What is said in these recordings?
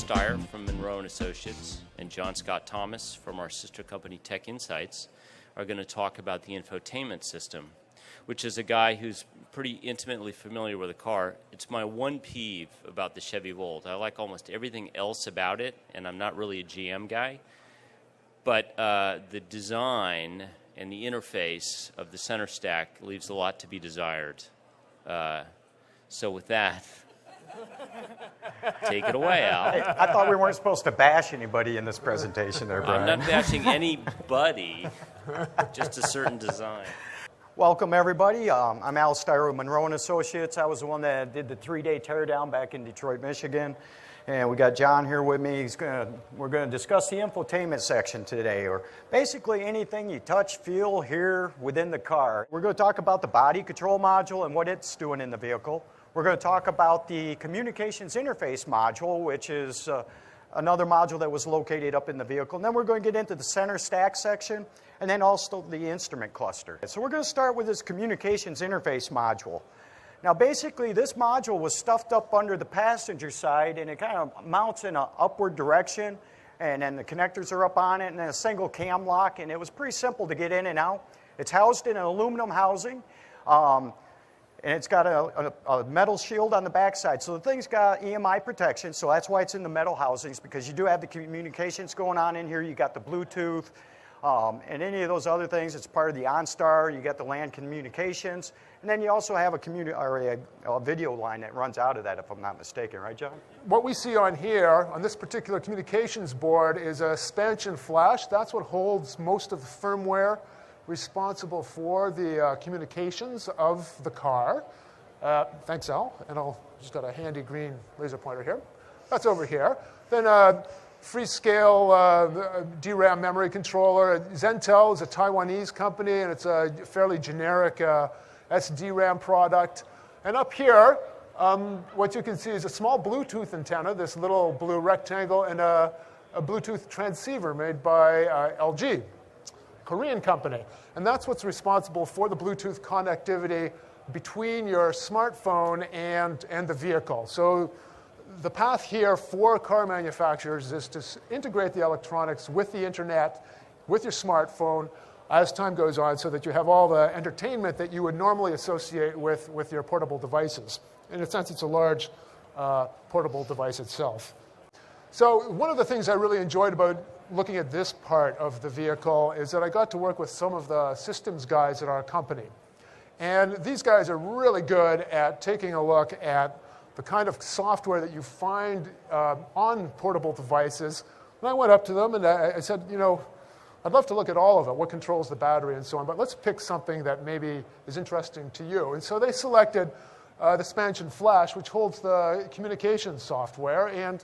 Steier from Munro & Associates and John Scott Thomas from our sister company TechInsights are going to talk about the infotainment system, which is a guy who's pretty intimately familiar with a car. It's my one peeve about the Chevy Volt. I like almost everything else about it, and I'm not really a GM guy. But the design and the interface of the center stack leaves a lot to be desired. So with that, take it away, Al. Hey, I thought we weren't supposed to bash anybody in this presentation there, Brian. I'm not bashing anybody, just a certain design. Welcome, everybody. I'm Al Steier of Munro & Associates. I was the one that did the 3-day teardown back in Detroit, Michigan. And we got John here with me. We're going to discuss the infotainment section today, or basically anything you touch, feel, hear within the car. We're going to talk about the body control module and what it's doing in the vehicle. We're going to talk about the communications interface module, which is another module that was located up in the vehicle. And then we're going to get into the center stack section, and then also the instrument cluster. So we're going to start with this communications interface module. Now basically this module was stuffed up under the passenger side, and it kind of mounts in an upward direction, and then the connectors are up on it, and then a single cam lock, and it was pretty simple to get in and out. It's housed in an aluminum housing, and it's got a metal shield on the backside. So the thing's got EMI protection, so that's why it's in the metal housings, because you do have the communications going on in here. You got the Bluetooth, and any of those other things. It's part of the OnStar. You got the LAN communications, and then you also have a video line that runs out of that, if I'm not mistaken, right, John? What we see on here, on this particular communications board, is a expansion flash. That's what holds most of the firmware responsible for the communications of the car. Thanks, Al. And I'll just got a handy green laser pointer here. That's over here. Then Freescale DRAM memory controller. Zentel is a Taiwanese company, and it's a fairly generic SDRAM product. And up here, what you can see is a small Bluetooth antenna, this little blue rectangle, and a Bluetooth transceiver made by LG, Korean company. And that's what's responsible for the Bluetooth connectivity between your smartphone and the vehicle. So the path here for car manufacturers is to integrate the electronics with the internet, with your smartphone, as time goes on, so that you have all the entertainment that you would normally associate with your portable devices. In a sense, it's a large portable device itself. So one of the things I really enjoyed about looking at this part of the vehicle is that I got to work with some of the systems guys at our company. And these guys are really good at taking a look at the kind of software that you find on portable devices. And I went up to them and I said, you know, I'd love to look at all of it, what controls the battery and so on, but let's pick something that maybe is interesting to you. And so they selected the expansion flash, which holds the communications software. And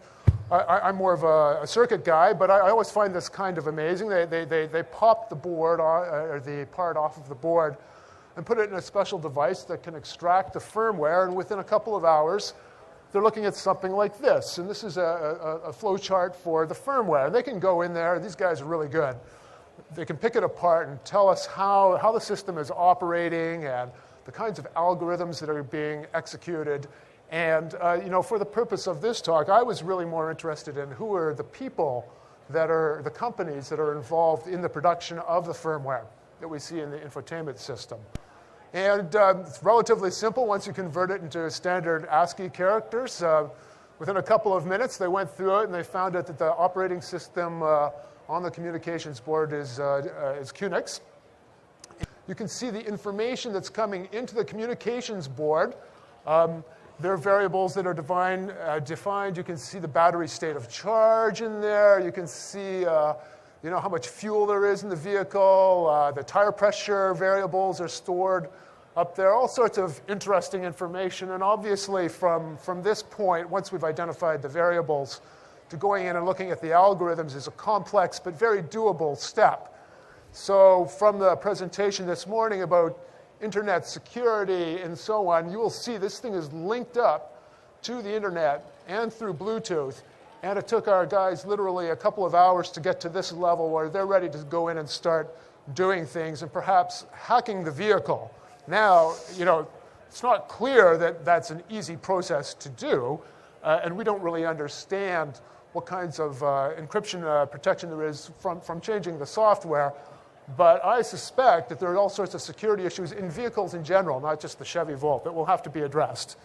I'm more of a circuit guy, but I always find this kind of amazing. They pop the board, or the part off of the board, and put it in a special device that can extract the firmware, and within a couple of hours, they're looking at something like this. And this is a flow chart for the firmware. And they can go in there, and these guys are really good. They can pick it apart and tell us how the system is operating and the kinds of algorithms that are being executed. And you know, for the purpose of this talk, I was really more interested in who are the people that are the companies that are involved in the production of the firmware that we see in the infotainment system. And it's relatively simple once you convert it into standard ASCII characters. Within a couple of minutes, they went through it and they found out that the operating system on the communications board is QNX. You can see the information that's coming into the communications board. There are variables that are defined. You can see the battery state of charge in there. You can see you know, how much fuel there is in the vehicle. The tire pressure variables are stored up there. All sorts of interesting information. And obviously from this point, once we've identified the variables, to going in and looking at the algorithms is a complex but very doable step. So from the presentation this morning about internet security and so on, you will see this thing is linked up to the internet and through Bluetooth. And it took our guys literally a couple of hours to get to this level where they're ready to go in and start doing things and perhaps hacking the vehicle. Now, you know, it's not clear that that's an easy process to do, and we don't really understand what kinds of encryption protection there is from changing the software. But I suspect that there are all sorts of security issues in vehicles in general, not just the Chevy Volt, that will have to be addressed.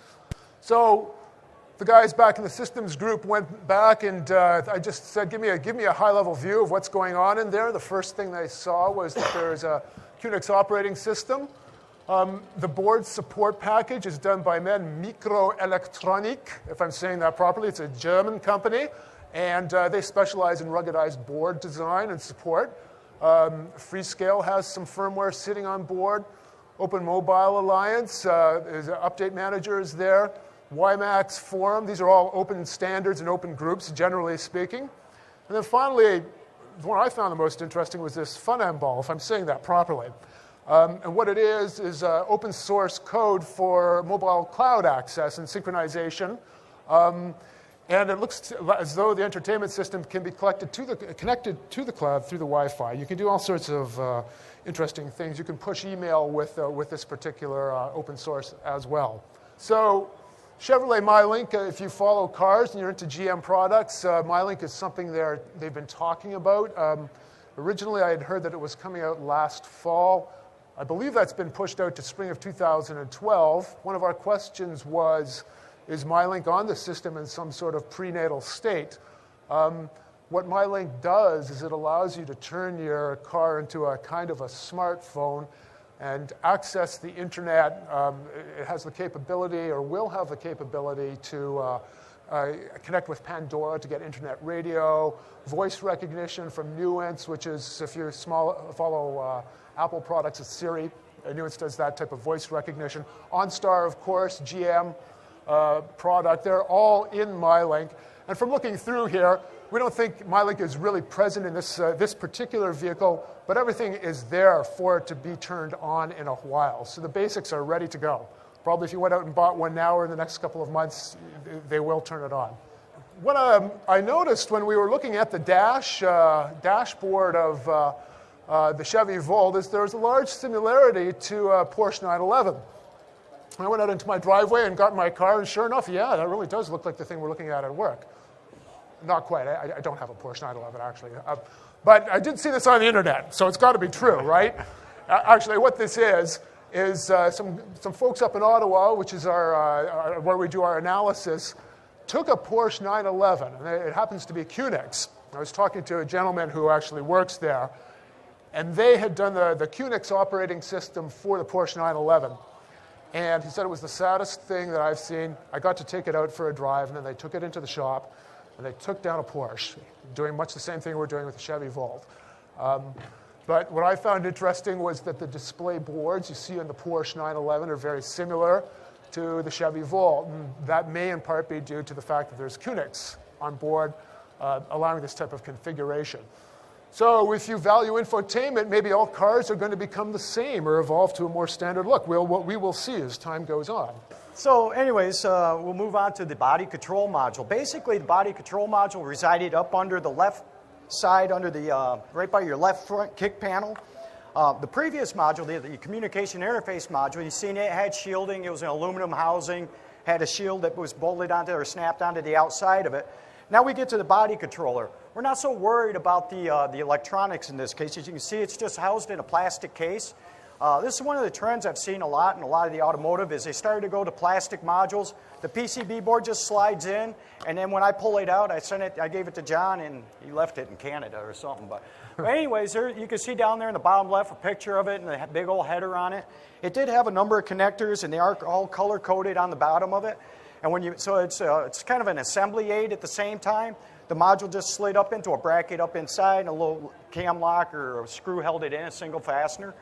So the guys back in the systems group went back, and I just said, give me a high-level view of what's going on in there. The first thing they saw was that there's a QNX operating system. The board support package is done by Mikroelektronik, if I'm saying that properly. It's a German company, and they specialize in ruggedized board design and support. Freescale has some firmware sitting on board. Open Mobile Alliance, there's an update manager is there. WiMAX Forum, these are all open standards and open groups, generally speaking. And then finally, the one I found the most interesting was this FunMBall, if I'm saying that properly. And what it is open source code for mobile cloud access and synchronization. And it looks as though the entertainment system can be connected to the cloud through the Wi-Fi. You can do all sorts of interesting things. You can push email with this particular open source as well. So Chevrolet Mylink, if you follow cars and you're into GM products, Mylink is something they've been talking about. Originally, I had heard that it was coming out last fall. I believe that's been pushed out to spring of 2012. One of our questions was, is Mylink on the system in some sort of prenatal state? What Mylink does is it allows you to turn your car into a kind of a smartphone and access the internet. It has the capability, or will have the capability, to connect with Pandora to get internet radio, voice recognition from Nuance, which is, if you follow Apple products, it's Siri. Nuance does that type of voice recognition. OnStar, of course, GM product. They're all in Mylink. And from looking through here, we don't think Mylink is really present in this particular vehicle, but everything is there for it to be turned on in a while. So the basics are ready to go. Probably if you went out and bought one now or in the next couple of months, they will turn it on. What I noticed when we were looking at the dashboard of the Chevy Volt is there's a large similarity to a Porsche 911. I went out into my driveway and got in my car, and sure enough, yeah, that really does look like the thing we're looking at work. Not quite. I don't have a Porsche 911, actually. But I did see this on the internet, so it's got to be true, right? Actually, what this is some folks up in Ottawa, which is where we do our analysis, took a Porsche 911, and it happens to be QNX. I was talking to a gentleman who actually works there, and they had done the QNX operating system for the Porsche 911. And he said it was the saddest thing that I've seen. I got to take it out for a drive, and then they took it into the shop, and they took down a Porsche, doing much the same thing we're doing with the Chevy Volt. But what I found interesting was that the display boards you see in the Porsche 911 are very similar to the Chevy Volt. And that may in part be due to the fact that there's QNX on board, allowing this type of configuration. So if you value infotainment, maybe all cars are going to become the same or evolve to a more standard look. What we will see as time goes on. So anyways, we'll move on to the body control module. Basically, the body control module resided up under the left side, under the right by your left front kick panel. The previous module, the communication interface module, you've seen it had shielding. It was an aluminum housing, had a shield that was bolted onto or snapped onto the outside of it. Now we get to the body controller. We're not so worried about the electronics in this case. As you can see, it's just housed in a plastic case. This is one of the trends I've seen a lot in a lot of the automotive is they started to go to plastic modules. The PCB board just slides in, and then when I pull it out, I gave it to John, and he left it in Canada or something. But anyways, you can see down there in the bottom left a picture of it and a big old header on it. It did have a number of connectors, and they are all color-coded on the bottom of it. And so it's kind of an assembly aid at the same time. The module just slid up into a bracket up inside, and a little cam lock or a screw held it in, a single fastener.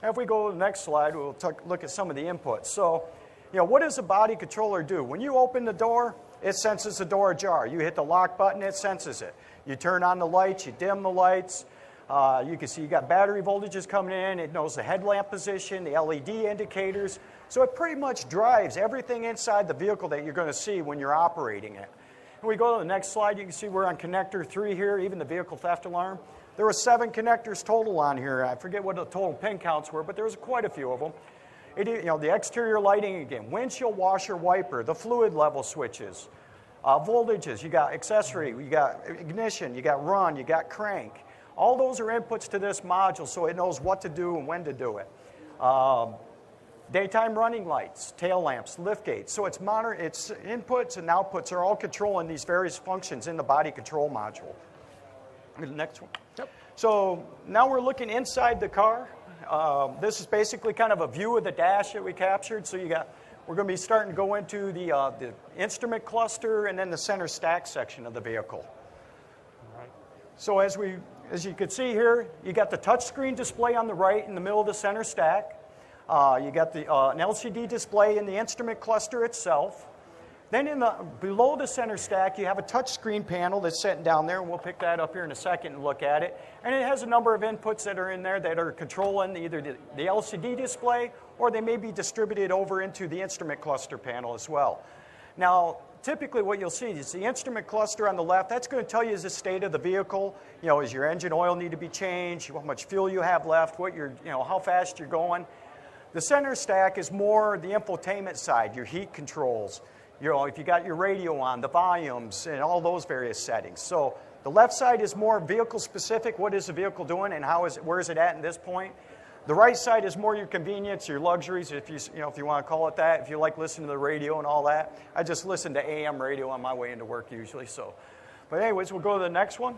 And if we go to the next slide, we'll look at some of the inputs. So, what does a body controller do? When you open the door, it senses the door ajar. You hit the lock button, it senses it. You turn on the lights, you dim the lights. You can see you got battery voltages coming in. It knows the headlamp position, the LED indicators. So it pretty much drives everything inside the vehicle that you're going to see when you're operating it. When we go to the next slide, you can see we're on connector 3 here, even the vehicle theft alarm. There were 7 connectors total on here. I forget what the total pin counts were, but there was quite a few of them. The exterior lighting again, windshield washer wiper, the fluid level switches, Voltages, you got accessory, you got ignition, you got run, you got crank. All those are inputs to this module, so it knows what to do and when to do it. Daytime running lights, tail lamps, lift gates. So its inputs and outputs are all controlling these various functions in the body control module. The next one. Yep. So now we're looking inside the car. This is basically kind of a view of the dash that we captured. So we're going to be starting to go into the instrument cluster and then the center stack section of the vehicle. Right. So as you can see here, you got the touchscreen display on the right in the middle of the center stack. You got an LCD display in the instrument cluster itself. Then below the center stack, you have a touchscreen panel that's sitting down there, and we'll pick that up here in a second and look at it. And it has a number of inputs that are in there that are controlling either the LCD display, or they may be distributed over into the instrument cluster panel as well. Now, typically what you'll see is the instrument cluster on the left. That's going to tell you the state of the vehicle. Is your engine oil need to be changed? How much fuel you have left? How fast you're going? The center stack is more the infotainment side, your heat controls. If you got your radio on, the volumes, and all those various settings. So the left side is more vehicle specific. What is the vehicle doing, and where is it at this point? The right side is more your convenience, your luxuries, if you want to call it that. If you like listening to the radio and all that, I just listen to AM radio on my way into work usually. So, but anyways, we'll go to the next one.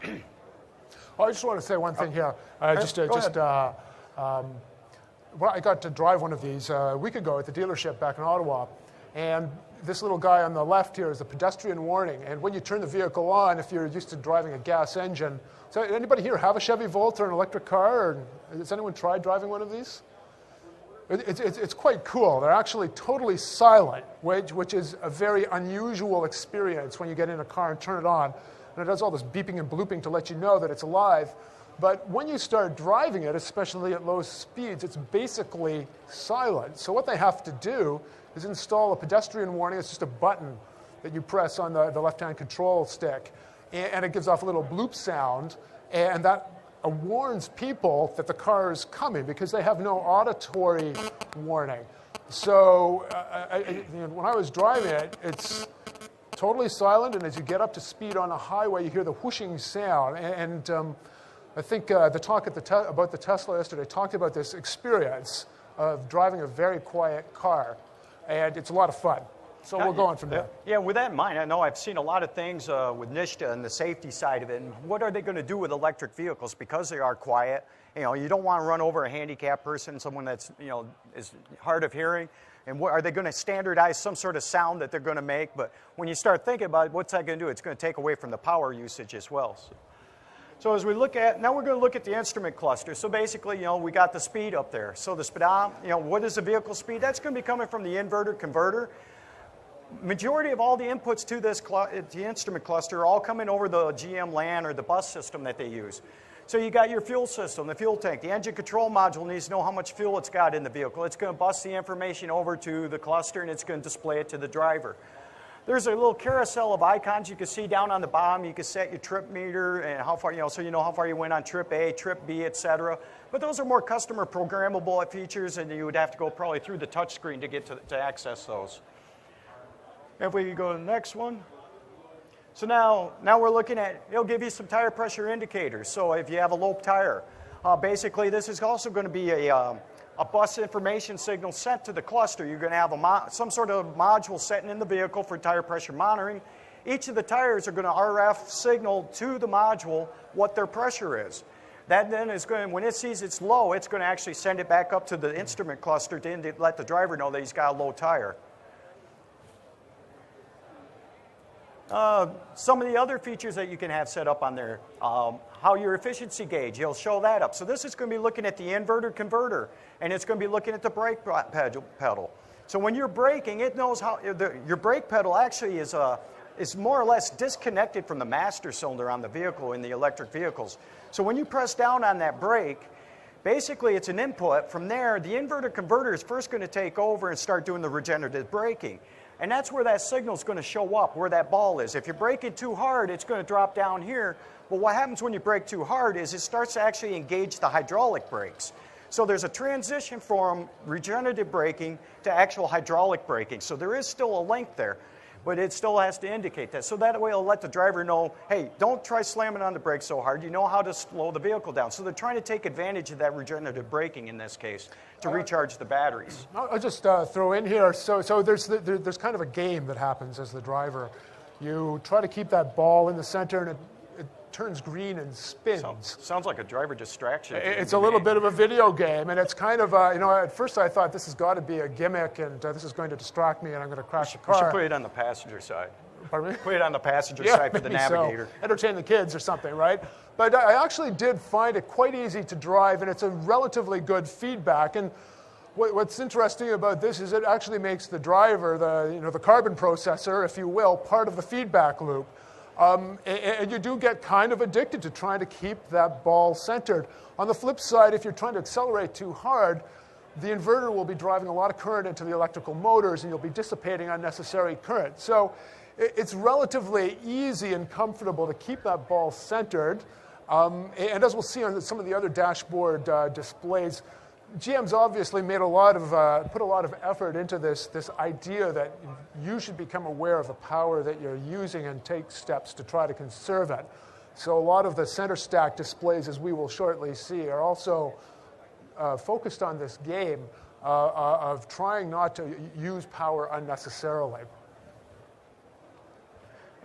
Well, I just want to say one thing here. Well, I got to drive one of these a week ago at the dealership back in Ottawa, and this little guy on the left here is a pedestrian warning. And when you turn the vehicle on, if you're used to driving a gas engine, so anybody here have a Chevy Volt or an electric car? Or has anyone tried driving one of these? It's quite cool. They're actually totally silent, which is a very unusual experience when you get in a car and turn it on. And it does all this beeping and blooping to let you know that it's alive. But when you start driving it, especially at low speeds, it's basically silent. So what they have to do is install a pedestrian warning. It's just a button that you press on the left-hand control stick. And it gives off a little bloop sound. And that warns people that the car is coming because they have no auditory warning. So when I was driving it, it's totally silent. And as you get up to speed on a highway, you hear the whooshing sound. And I think the talk about the Tesla yesterday talked about this experience of driving a very quiet car, and it's a lot of fun. So we'll go on from there. Yeah, with that in mind, I know I've seen a lot of things with Nishta and the safety side of it. And what are they going to do with electric vehicles because they are quiet? You don't want to run over a handicapped person, someone that's is hard of hearing. And are they going to standardize some sort of sound that they're going to make? But when you start thinking about it, what's that going to do? It's going to take away from the power usage as well. So as we look at, now we're going to look at the instrument cluster. So basically, we got the speed up there. So the speedometer, what is the vehicle speed? That's going to be coming from the inverter converter. Majority of all the inputs to the instrument cluster are all coming over the GM LAN or the bus system that they use. So you got your fuel system, the fuel tank. The engine control module needs to know how much fuel it's got in the vehicle. It's going to bus the information over to the cluster, and it's going to display it to the driver. There's a little carousel of icons you can see down on the bottom. You can set your trip meter and how far, so you know how far you went on trip A, trip B, etc. But those are more customer programmable features, and you would have to go probably through the touch screen to get to access those. If we go to the next one. So now we're looking at, it'll give you some tire pressure indicators. So if you have a low tire, basically this is also going to be a bus information signal sent to the cluster. You're going to have some sort of module sitting in the vehicle for tire pressure monitoring. Each of the tires are going to RF signal to the module what their pressure is. That then is going, when it sees it's low, it's going to actually send it back up to the instrument cluster to let the driver know that he's got a low tire. Some of the other features that you can have set up on there, how your efficiency gauge, you'll show that up. So this is going to be looking at the inverter converter, and it's going to be looking at the brake pedal. So when you're braking, it knows how your brake pedal actually is more or less disconnected from the master cylinder on the vehicle in the electric vehicles. So when you press down on that brake, basically it's an input. From there, the inverter converter is first going to take over and start doing the regenerative braking. And that's where that signal is going to show up, where that ball is. If you're braking too hard, it's going to drop down here. But what happens when you brake too hard is it starts to actually engage the hydraulic brakes. So there's a transition from regenerative braking to actual hydraulic braking. So there is still a link there. but it still has to indicate that. So that way it'll let the driver know, hey, don't try slamming on the brakes so hard. You know how to slow the vehicle down. So they're trying to take advantage of that regenerative braking in this case to recharge the batteries. I'll just throw in here, so there's kind of a game that happens as the driver. You try to keep that ball in the center, and it turns green and spins. Sounds like a driver distraction. It's a little bit of a video game, and it's kind of, at first I thought this has got to be a gimmick, and this is going to distract me, and I'm going to crash the car. You should put it on the passenger side. Pardon me? Put it on the passenger side for the navigator. So. Entertain the kids or something, right? But I actually did find it quite easy to drive, and it's a relatively good feedback. And what's interesting about this is it actually makes the driver, the carbon processor, if you will, part of the feedback loop. And you do get kind of addicted to trying to keep that ball centered. On the flip side, if you're trying to accelerate too hard, the inverter will be driving a lot of current into the electrical motors, and you'll be dissipating unnecessary current. So it's relatively easy and comfortable to keep that ball centered. And as we'll see on some of the other dashboard displays, GM's obviously made put a lot of effort into this idea that you should become aware of the power that you're using and take steps to try to conserve it. So a lot of the center stack displays, as we will shortly see, are also focused on this game of trying not to use power unnecessarily.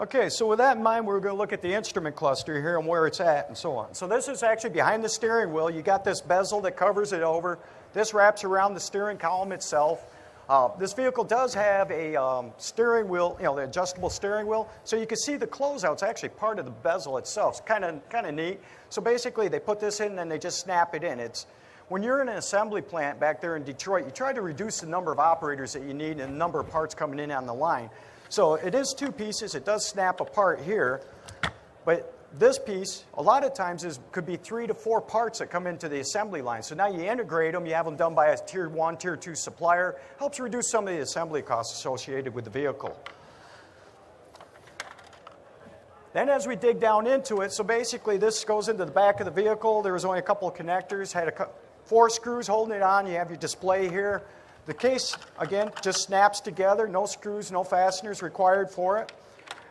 Okay, so with that in mind, we're going to look at the instrument cluster here and where it's at and so on. So this is actually behind the steering wheel. You got this bezel that covers it over. This wraps around the steering column itself. This vehicle does have a steering wheel, the adjustable steering wheel. So you can see the closeout's actually part of the bezel itself. It's kind of neat. So basically, they put this in and then they just snap it in. When you're in an assembly plant back there in Detroit, you try to reduce the number of operators that you need and the number of parts coming in on the line. So it is two pieces. It does snap apart here, but this piece, a lot of times, could be 3 to 4 parts that come into the assembly line. So now you integrate them. You have them done by a Tier 1, Tier 2 supplier. Helps reduce some of the assembly costs associated with the vehicle. Then as we dig down into it, so basically this goes into the back of the vehicle. There was only a couple of connectors. Had 4 screws holding it on. You have your display here. The case, again, just snaps together. No screws, no fasteners required for it.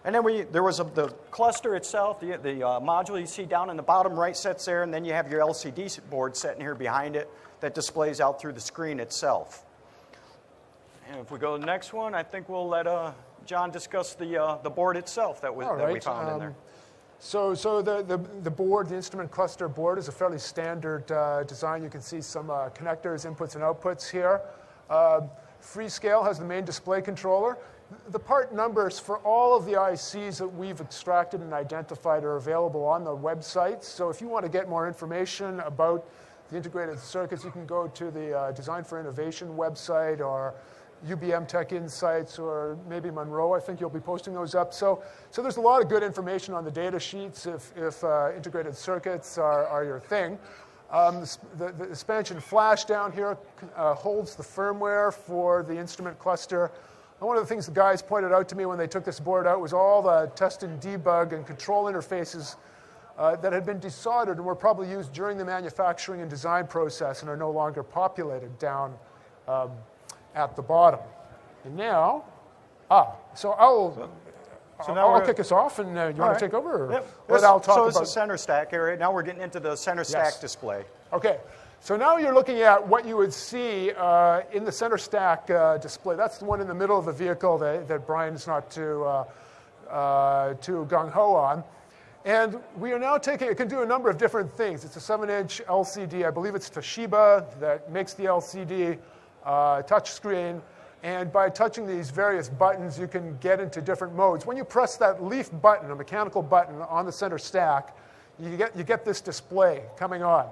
And then there was the cluster itself, the module you see down in the bottom right sits there, and then you have your LCD board sitting here behind it that displays out through the screen itself. And if we go to the next one, I think we'll let John discuss the board itself that we found in there. So the board, the instrument cluster board, is a fairly standard design. You can see some connectors, inputs, and outputs here. Freescale has the main display controller. The part numbers for all of the ICs that we've extracted and identified are available on the website. So if you want to get more information about the integrated circuits, you can go to the Design for Innovation website or UBM TechInsights or maybe Munro. I think you'll be posting those up. So there's a lot of good information on the data sheets if integrated circuits are your thing. The expansion flash down here holds the firmware for the instrument cluster. And one of the things the guys pointed out to me when they took this board out was all the test and debug and control interfaces that had been desoldered and were probably used during the manufacturing and design process and are no longer populated down at the bottom. And now, I'll kick us off, and you want to take over? Yep. So this is the center stack area. Now we're getting into the center stack display. Okay. So now you're looking at what you would see in the center stack display. That's the one in the middle of the vehicle that Brian's not too gung-ho on. And we are now it can do a number of different things. It's a 7-inch LCD. I believe it's Toshiba that makes the LCD touchscreen. And by touching these various buttons, you can get into different modes. When you press that leaf button, a mechanical button on the center stack, you get this display coming on.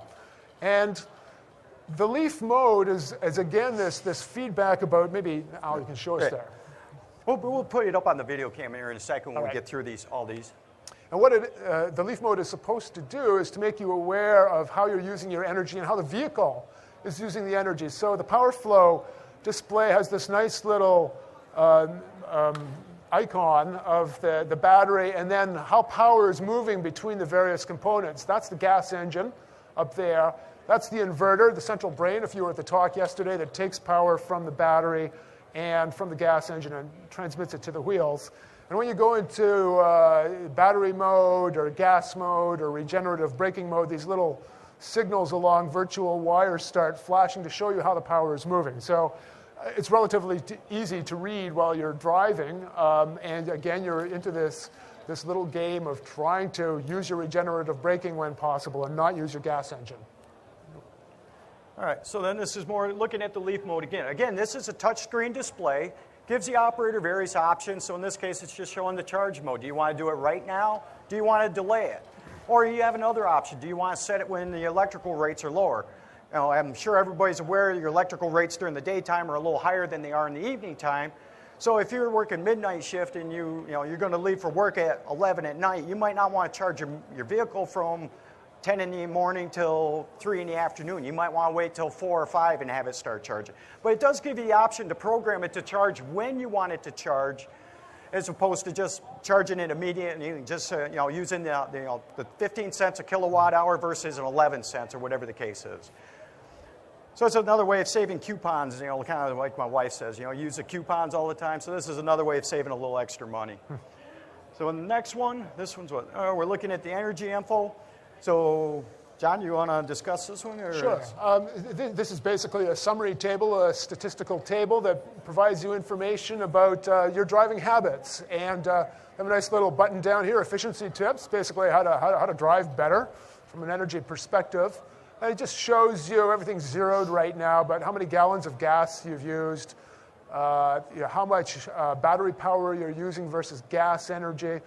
And the leaf mode is again, this feedback about, maybe Al, you can show us there. We'll put it up on the video camera here in a second when we get through all these. And what the leaf mode is supposed to do is to make you aware of how you're using your energy and how the vehicle is using the energy. So the power flow display has this nice little icon of the battery and then how power is moving between the various components. That's the gas engine up there. That's the inverter, the central brain, if you were at the talk yesterday, that takes power from the battery and from the gas engine and transmits it to the wheels. And when you go into battery mode or gas mode or regenerative braking mode, these little signals along virtual wires start flashing to show you how the power is moving. So it's relatively easy to read while you're driving. And again, you're into this little game of trying to use your regenerative braking when possible and not use your gas engine. All right, so then this is more looking at the Leaf mode again. Again, this is a touchscreen display. Gives the operator various options. So in this case, it's just showing the charge mode. Do you want to do it right now? Do you want to delay it? Or you have another option. Do you want to set it when the electrical rates are lower? You know, I'm sure everybody's aware your electrical rates during the daytime are a little higher than they are in the evening time. So if you're working midnight shift and you're going to leave for work at 11 at night, you might not want to charge your vehicle from 10 in the morning till 3 in the afternoon. You might want to wait till 4 or 5 and have it start charging. But it does give you the option to program it to charge when you want it to charge, as opposed to just charging it immediately, just using the 15 cents a kilowatt hour versus an 11 cents or whatever the case is. So it's another way of saving coupons, kind of like my wife says, use the coupons all the time. So this is another way of saving a little extra money. So in the next one, this one's what? We're looking at the energy info. So, John, you want to discuss this one? Or sure. This is basically a summary table, a statistical table that provides you information about your driving habits. And I have a nice little button down here, efficiency tips, basically how to drive better from an energy perspective. And it just shows you everything's zeroed right now, but how many gallons of gas you've used, how much battery power you're using versus gas energy.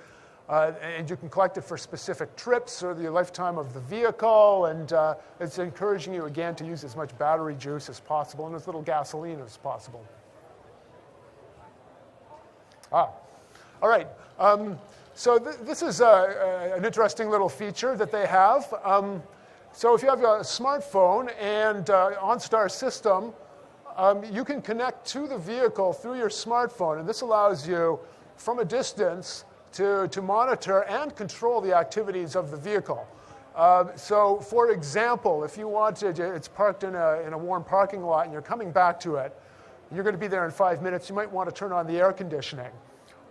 And you can collect it for specific trips or the lifetime of the vehicle, and it's encouraging you, again, to use as much battery juice as possible and as little gasoline as possible. All right. So this is an interesting little feature that they have. So if you have a smartphone and OnStar system, you can connect to the vehicle through your smartphone, and this allows you, from a distance, to monitor and control the activities of the vehicle. So, for example, if you wanted, it's parked in a warm parking lot and you're coming back to it, and you're going to be there in 5 minutes, you might want to turn on the air conditioning.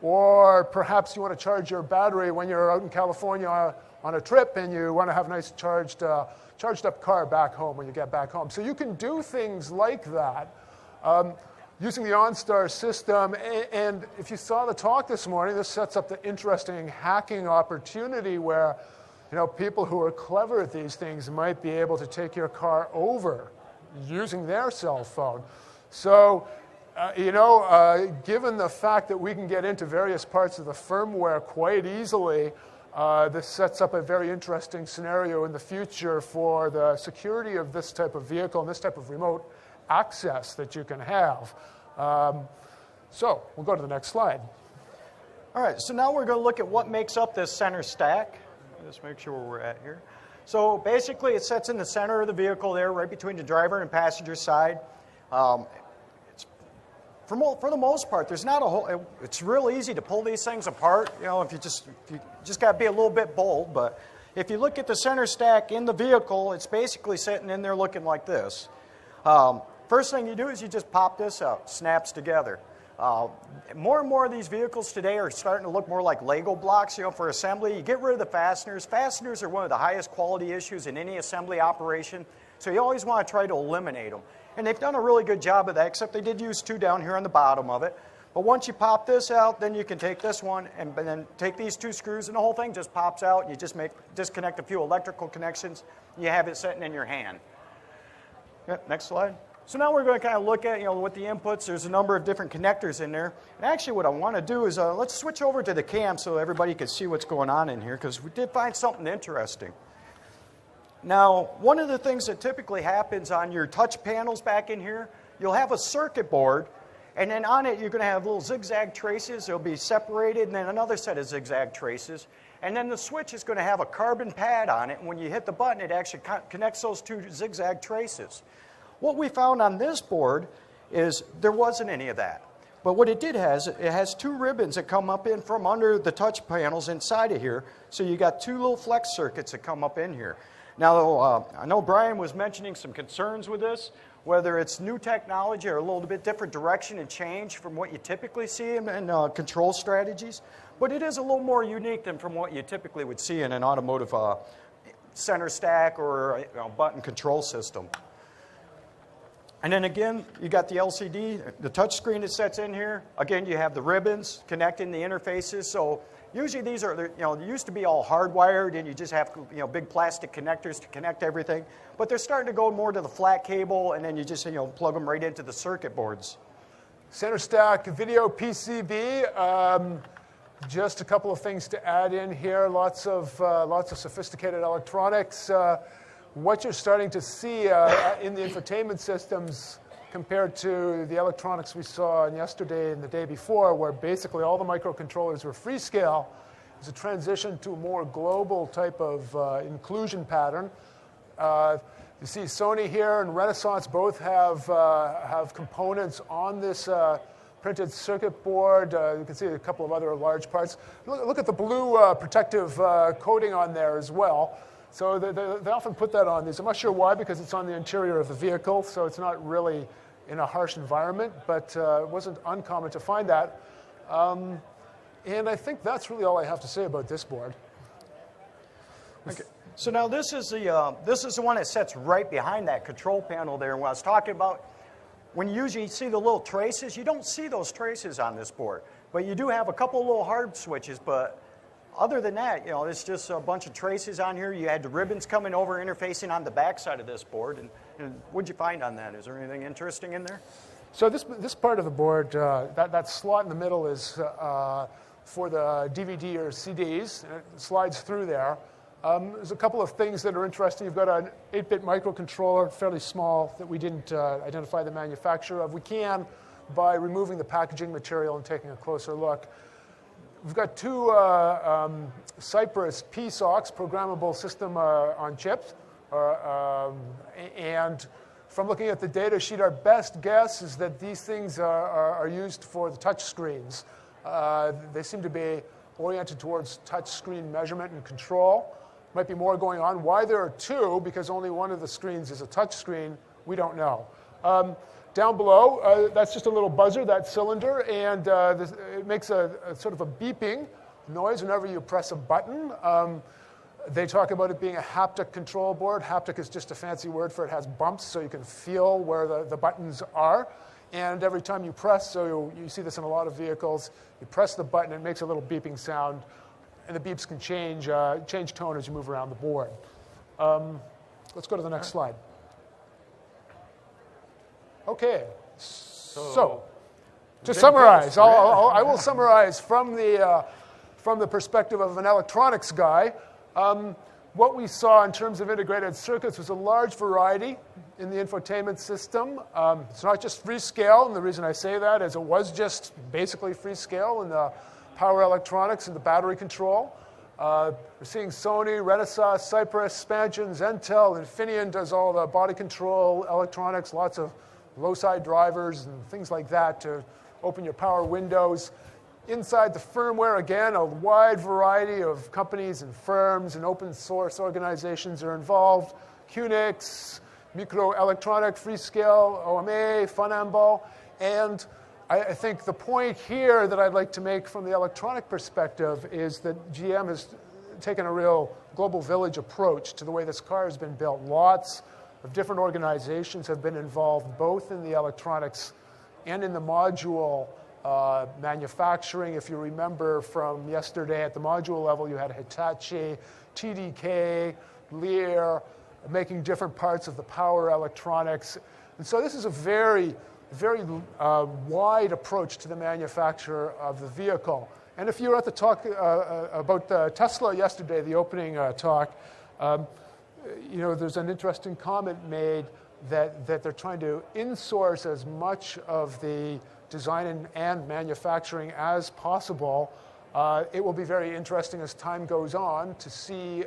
Or perhaps you want to charge your battery when you're out in California on a trip and you want to have a nice charged up car back home when you get back home. So you can do things like that. Using the OnStar system, and if you saw the talk this morning, this sets up the interesting hacking opportunity where, people who are clever at these things might be able to take your car over using their cell phone. So, given the fact that we can get into various parts of the firmware quite easily, this sets up a very interesting scenario in the future for the security of this type of vehicle and this type of remote access that you can have. So we'll go to the next slide. All right, so now we're going to look at what makes up this center stack. Just make sure where we're at here. So basically it sits in the center of the vehicle there, right between the driver and passenger side. For the most part, there's not a whole, it's real easy to pull these things apart, if you just got to be a little bit bold. But if you look at the center stack in the vehicle, it's basically sitting in there looking like this. First thing you do is you just pop this out, snaps together. More and more of these vehicles today are starting to look more like Lego blocks, for assembly. You get rid of the fasteners. Fasteners are one of the highest quality issues in any assembly operation, so you always want to try to eliminate them. And they've done a really good job of that, except they did use 2 down here on the bottom of it. But once you pop this out, then you can take this one and then take these 2 screws, and the whole thing just pops out. You just disconnect a few electrical connections, and you have it sitting in your hand. Yep, next slide. So now we're going to kind of look at, with the inputs. There's a number of different connectors in there. And actually what I want to do is let's switch over to the cam so everybody can see what's going on in here, because we did find something interesting. Now, one of the things that typically happens on your touch panels back in here, you'll have a circuit board, and then on it you're going to have little zigzag traces. They'll be separated, and then another set of zigzag traces. And then the switch is going to have a carbon pad on it, and when you hit the button, it actually connects those 2 zigzag traces. What we found on this board is there wasn't any of that. But what it has 2 ribbons that come up in from under the touch panels inside of here. So you got 2 little flex circuits that come up in here. Now, I know Brian was mentioning some concerns with this. whether it's new technology or a little bit different direction and change from what you typically see in control strategies. But it is a little more unique than from what you typically would see in an automotive center stack or button control system. And then again, you got the LCD, the touch screen that sets in here. Again, you have the ribbons connecting the interfaces. So usually these are, they used to be all hardwired and you just have, big plastic connectors to connect everything. But they're starting to go more to the flat cable and then you just, plug them right into the circuit boards. Center stack video PCB. Just a couple of things to add in here. Lots of sophisticated electronics. What you're starting to see in the infotainment systems compared to the electronics we saw yesterday and the day before, where basically all the microcontrollers were freescale, is a transition to a more global type of inclusion pattern. You see Sony here and Renaissance both have components on this printed circuit board. You can see a couple of other large parts. Look at the blue protective coating on there as well. So they often put that on these. I'm not sure why, because it's on the interior of the vehicle, so it's not really in a harsh environment, but it wasn't uncommon to find that. And I think that's really all I have to say about this board. Okay. So now this is the one that sits right behind that control panel there. And what I was talking about, when you usually see the little traces, you don't see those traces on this board. But you do have a couple of little hard switches, but other than that, it's just a bunch of traces on here. You had the ribbons coming over, interfacing on the back side of this board. And what'd you find on that? Is there anything interesting in there? So this part of the board, that slot in the middle is for the DVD or CDs. And it slides through there. There's a couple of things that are interesting. You've got an 8-bit microcontroller, fairly small, that we didn't identify the manufacturer of. We can by removing the packaging material and taking a closer look. We've got two Cypress PSOCs, programmable system on chips. And from looking at the data sheet, our best guess is that these things are used for the touch screens. They seem to be oriented towards touch screen measurement and control. Might be more going on. Why there are two, because only one of the screens is a touch screen, we don't know. Down below, that's just a little buzzer, that cylinder, and it makes a sort of a beeping noise whenever you press a button. They talk about it being a haptic control board. Haptic is just a fancy word for it has bumps, so you can feel where the buttons are. And every time you press, so you see this in a lot of vehicles, you press the button, it makes a little beeping sound, and the beeps can change tone as you move around the board. Let's go to the next slide. Okay, so to summarize, I will summarize from the perspective of an electronics guy. What we saw in terms of integrated circuits was a large variety in the infotainment system. It's not just freescale, and the reason I say that is it was just basically freescale in the power electronics and the battery control. We're seeing Sony, Renaissance, Cypress, Spansion, Zentel, Infineon does all the body control electronics, lots of low-side drivers and things like that to open your power windows. Inside the firmware, again, a wide variety of companies and firms and open source organizations are involved. QNX, Microelectronic, Freescale, OMA, Funamball. And I think the point here that I'd like to make from the electronic perspective is that GM has taken a real global village approach to the way this car has been built. Lots of different organizations have been involved both in the electronics and in the module manufacturing. If you remember from yesterday at the module level, you had Hitachi, TDK, Lear, making different parts of the power electronics. And so this is a very, very wide approach to the manufacture of the vehicle. And if you were at the talk about Tesla yesterday, the opening talk, there's an interesting comment made that they're trying to insource as much of the design and manufacturing as possible. It will be very interesting as time goes on to see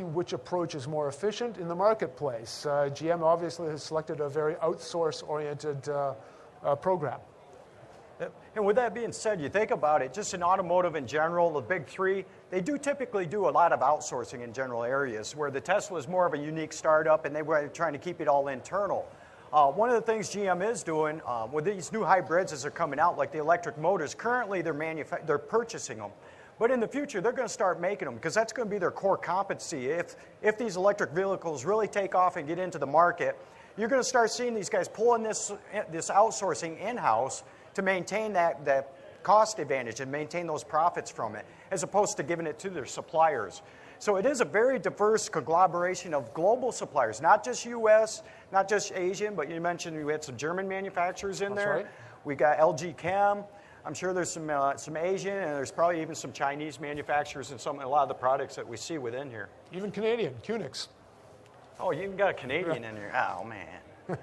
which approach is more efficient in the marketplace. GM obviously has selected a very outsource-oriented program. And with that being said, you think about it, just in automotive in general, the big three, they do typically do a lot of outsourcing in general areas, where the Tesla is more of a unique startup and they were trying to keep it all internal. One of the things GM is doing with these new hybrids as they're coming out, like the electric motors, currently they're purchasing them. But in the future, they're going to start making them because that's going to be their core competency. If these electric vehicles really take off and get into the market, you're going to start seeing these guys pulling this outsourcing in-house to maintain that cost advantage and maintain those profits from it, as opposed to giving it to their suppliers. So it is a very diverse conglomeration of global suppliers, not just U.S., not just Asian, but you mentioned we had some German manufacturers in there. Right. We got LG Chem. I'm sure there's some Asian, and there's probably even some Chinese manufacturers in a lot of the products that we see within here. Even Canadian, Kunix. Oh, you even got a Canadian in there. Oh, man.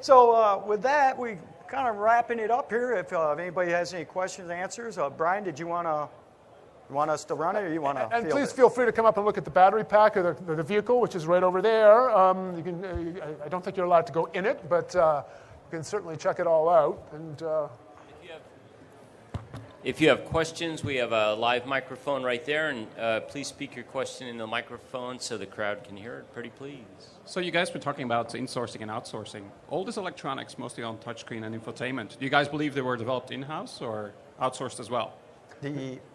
So with that, we kind of wrapping it up here. If anybody has any questions, answers. Brian, did you want us to run it, or you want to? And please feel free to come up and look at the battery pack of the vehicle, which is right over there. You can. I don't think you're allowed to go in it, but you can certainly check it all out. And if you have questions, we have a live microphone right there, and please speak your question in the microphone so the crowd can hear it. Pretty please. So you guys were talking about insourcing and outsourcing. All this electronics, mostly on touchscreen and infotainment, do you guys believe they were developed in-house or outsourced as well?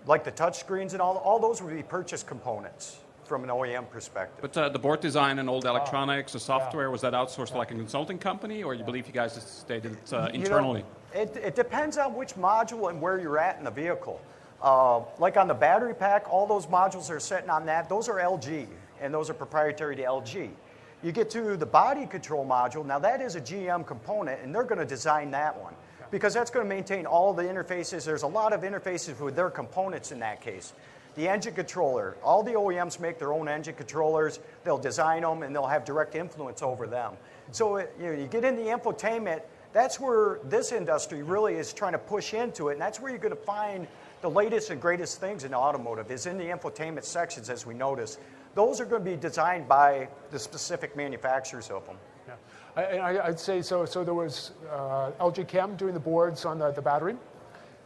Like the touch screens and all those would be purchase components from an OEM perspective. But the board design and all the electronics, the software, was that outsourced to like a consulting company, or you believe you guys just did it internally? It depends on which module and where you're at in the vehicle. Like on the battery pack, all those modules that are sitting on that, those are LG, and those are proprietary to LG. You get to the body control module, now that is a GM component, and they're going to design that one, because that's going to maintain all the interfaces. There's a lot of interfaces with their components in that case. The engine controller, all the OEMs make their own engine controllers. They'll design them, and they'll have direct influence over them. So you get in the infotainment, that's where this industry really is trying to push into it, and that's where you're going to find the latest and greatest things in automotive, is in the infotainment sections, as we notice. Those are going to be designed by the specific manufacturers of them. Yeah. I'd say so. So there was LG Chem doing the boards on the battery,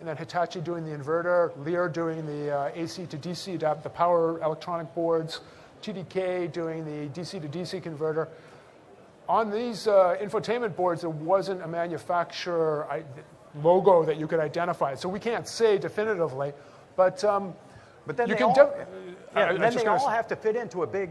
and then Hitachi doing the inverter, Lear doing the AC to DC, the power electronic boards, TDK doing the DC to DC converter. On these infotainment boards, there wasn't a manufacturer logo that you could identify. So we can't say definitively, but then you they can. then they all have to fit into a big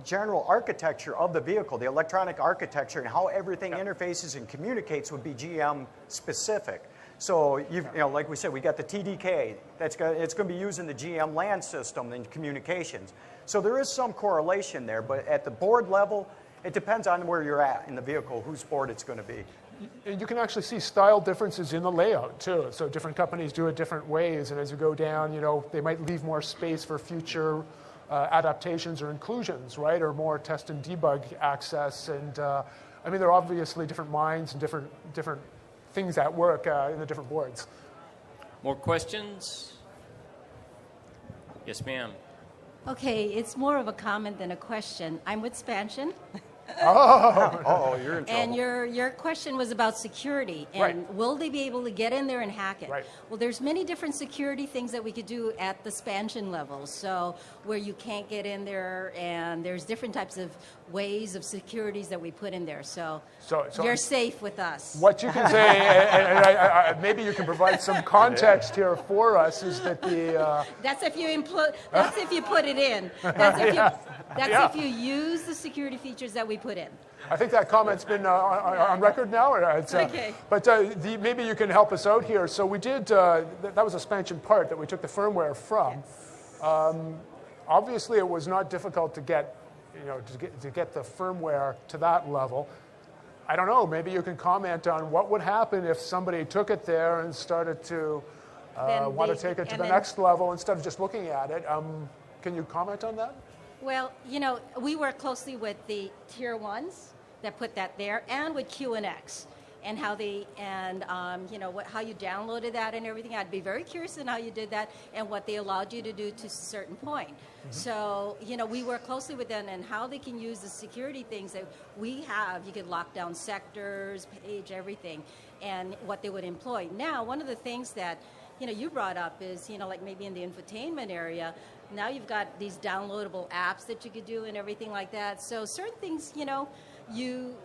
general architecture of the vehicle. The electronic architecture and how everything interfaces and communicates would be GM specific. So like we said, we got the TDK. It's going to be using the GM LAN system and communications. So there is some correlation there, but at the board level, it depends on where you're at in the vehicle, whose board it's going to be. You can actually see style differences in the layout too. So different companies do it different ways, and as you go down, they might leave more space for future adaptations or inclusions, right? Or more test and debug access. And there are obviously different minds and different things at work in the different boards. More questions? Yes, ma'am. Okay, it's more of a comment than a question. I'm with Spansion. You're in trouble. And your question was about security, and Right. will they be able to get in there and hack it? Right. Well, there's many different security things that we could do at the Spansion level, so where you can't get in there, and there's different types of ways of securities that we put in there, so you're safe with us. What you can say, and maybe you can provide some context here for us, is that That's if you that's if you put it in. That's if you use the security features that we put in. I think that comment's been on record now. Okay. But maybe you can help us out here. So we did, that was a Spansion part that we took the firmware from. Yes. Obviously, it was not difficult to get the firmware to that level. I don't know, maybe you can comment on what would happen if somebody took it there and started to want to take it to the next level instead of just looking at it. Can you comment on that? Well, we work closely with the tier ones that put that there, and with QNX. and how they, and you know, how you downloaded that and everything. I'd be very curious in how you did that and what they allowed you to do to a certain point. So, you know, we work closely with them and how they can use the security things that we have. You could lock down sectors, page, everything, and what they would employ. Now, one of the things that, you know, you brought up is, you know, like maybe in the infotainment area, now you've got these downloadable apps that you could do and everything like that. So certain things, you know, you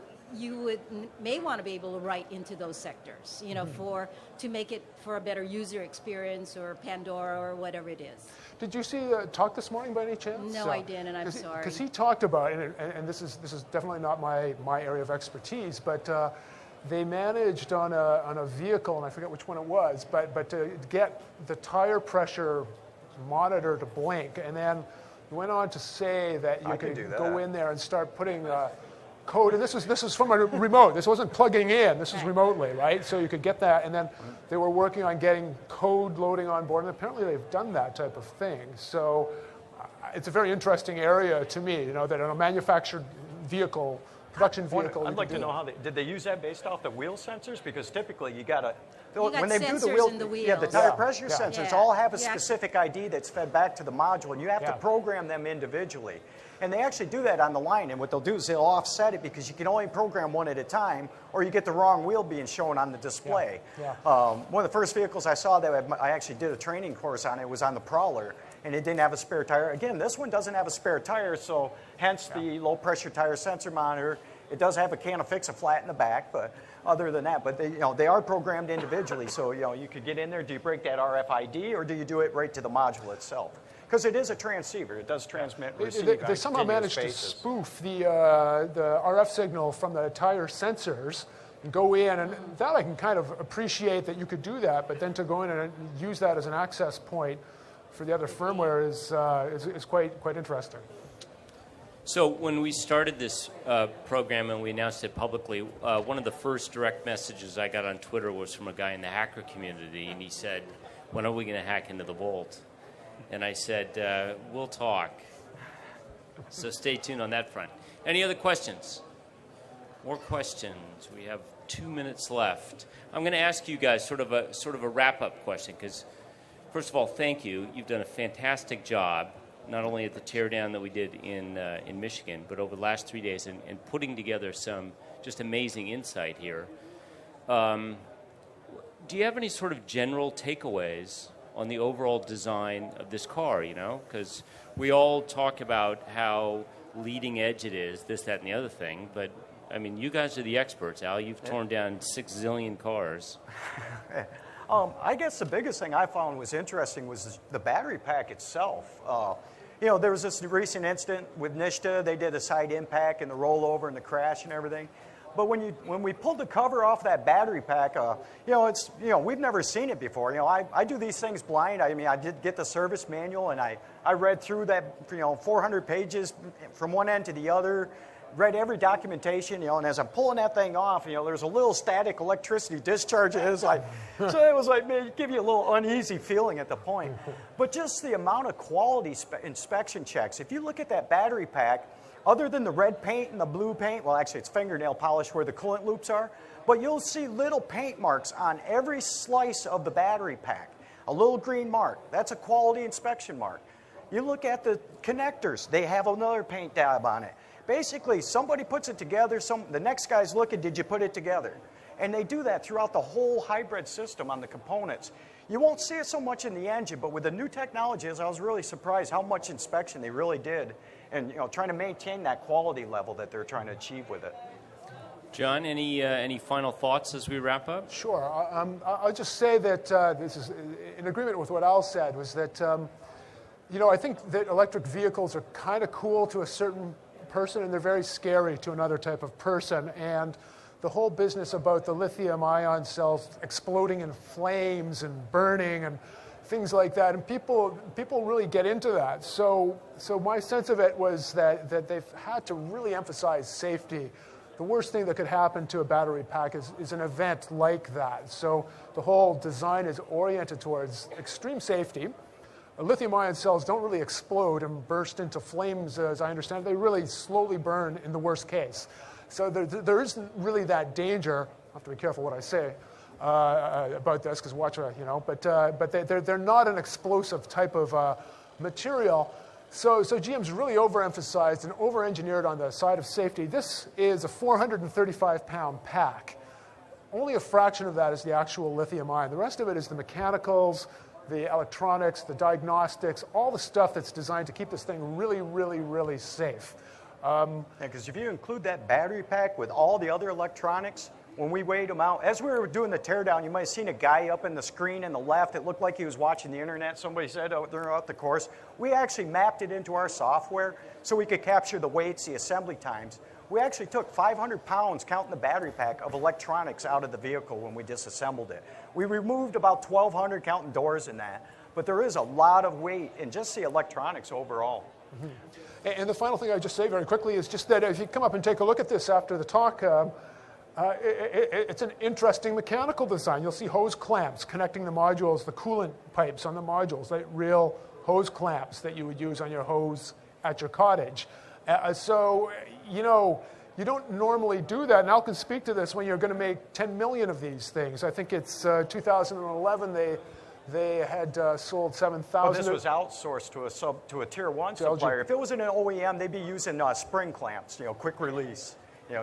may want to be able to write into those sectors, you know, to make it for a better user experience or Pandora or whatever it is. Did you see talk this morning by any chance? No, I didn't. I'm sorry. Because he talked about, and this is definitely not my area of expertise, but they managed on a vehicle, and I forget which one it was, but to get the tire pressure monitor to blink, and then went on to say that you could go in there and start putting code, and this was from a remote. This wasn't plugging in. This was remotely, right? So you could get that, and then they were working on getting code loading on board, and apparently they've done that type of thing. So it's a very interesting area to me, you know, that in a manufactured vehicle, production vehicle. I'd like to know how did they use that based off the wheel sensors? Because typically you got when they do the wheel, yeah, the tire pressure sensors all have a specific ID that's fed back to the module, and you have to program them individually. And they actually do that on the line, and what they'll do is they'll offset it because you can only program one at a time, or you get the wrong wheel being shown on the display. One of the first vehicles I saw that I actually did a training course on, it was on the Prowler, and it didn't have a spare tire. Again, this one doesn't have a spare tire, so hence the low pressure tire sensor monitor. It does have a can of Fix-A-Flat in the back, but other than that, but they are programmed individually. So you could get in there. Do you break that RFID, or do you do it right to the module itself? Because it is a transceiver. It does transmit, receive. They somehow managed to spoof the RF signal from the tire sensors and go in, and that I can kind of appreciate that you could do that, but then to go in and use that as an access point for the other firmware is quite interesting. So when we started this program and we announced it publicly, one of the first direct messages I got on Twitter was from a guy in the hacker community, and he said, "When are we going to hack into the vault?" And I said, "We'll talk." So stay tuned on that front. Any other questions? More questions? We have 2 minutes left. I'm going to ask you guys sort of a wrap-up question, because first of all, thank you. You've done a fantastic job, not only at the teardown that we did in Michigan, but over the last 3 days in putting together some just amazing insight here. Do you have any sort of general takeaways on the overall design of this car, you know? Because we all talk about how leading edge it is, this, that, and the other thing, but, I mean, you guys are the experts, Al. You've torn down 6 zillion cars. I guess the biggest thing I found was interesting was the battery pack itself. You know, there was this recent incident with Nishta. They did a side impact and the rollover and the crash and everything. But when we pulled the cover off that battery pack, we've never seen it before. You know, I do these things blind. I mean, I did get the service manual, and I read through that, 400 pages from one end to the other, read every documentation, and as I'm pulling that thing off, there's a little static electricity discharge. It was like, give you a little uneasy feeling at the point. But just the amount of quality inspection checks. If you look at that battery pack, other than the red paint and the blue paint, well, actually it's fingernail polish where the coolant loops are, but you'll see little paint marks on every slice of the battery pack. A little green mark, that's a quality inspection mark. You look at the connectors, they have another paint dab on it. Basically, somebody puts it together, the next guy's looking, did you put it together? And they do that throughout the whole hybrid system on the components. You won't see it so much in the engine, but with the new technologies, I was really surprised how much inspection they really did, and trying to maintain that quality level that they're trying to achieve with it. John, any final thoughts as we wrap up? Sure. I'll just say that this is in agreement with what Al said, was that I think that electric vehicles are kind of cool to a certain person, and they're very scary to another type of person. And the whole business about the lithium-ion cells exploding in flames and burning and things like that, and people really get into that. So my sense of it was that they've had to really emphasize safety. The worst thing that could happen to a battery pack is an event like that. So the whole design is oriented towards extreme safety. Lithium-ion cells don't really explode and burst into flames, as I understand it. They really slowly burn in the worst case. So there isn't really that danger I have to be careful what I say about this, because watch, but they're not an explosive type of material. So GM's really overemphasized and over-engineered on the side of safety. This is a 435-pound pack. Only a fraction of that is the actual lithium ion. The rest of it is the mechanicals, the electronics, the diagnostics, all the stuff that's designed to keep this thing really, really, really safe. Because if you include that battery pack with all the other electronics, when we weighed them out, as we were doing the teardown, you might have seen a guy up in the screen in the left. It looked like he was watching the internet. Somebody said, oh, they're out the course. We actually mapped it into our software so we could capture the weights, the assembly times. We actually took 500 pounds, counting the battery pack, of electronics out of the vehicle when we disassembled it. We removed about 1,200, counting doors and that. But there is a lot of weight in just the electronics overall. Mm-hmm. And the final thing I'd just say very quickly is just that if you come up and take a look at this after the talk, it's an interesting mechanical design. You'll see hose clamps connecting the modules, the coolant pipes on the modules, like real hose clamps that you would use on your hose at your cottage. You don't normally do that. And Al can speak to this when you're going to make 10 million of these things. I think it's 2011 they had sold 7,000. Well, this was outsourced to a tier 1 supplier. If it was in an OEM, they'd be using spring clamps, quick release.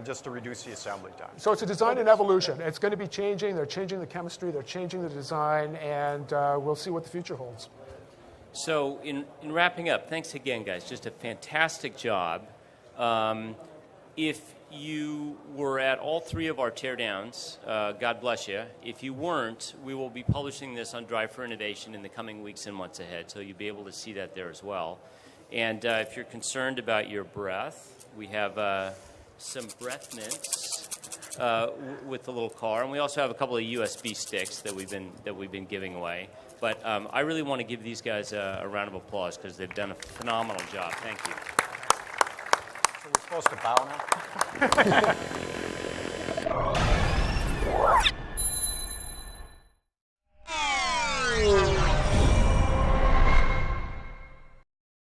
Just to reduce the assembly time. So it's a design and evolution. It's going to be changing. They're changing the chemistry. They're changing the design. And we'll see what the future holds. So in wrapping up, thanks again, guys. Just a fantastic job. If you were at all 3 of our teardowns, God bless you. If you weren't, we will be publishing this on Drive for Innovation in the coming weeks and months ahead. So you'll be able to see that there as well. And if you're concerned about your breath, we have some breath mints with the little car, and we also have a couple of USB sticks that we've been giving away. But I really want to give these guys a round of applause because they've done a phenomenal job. Thank you. So we're supposed to bow now?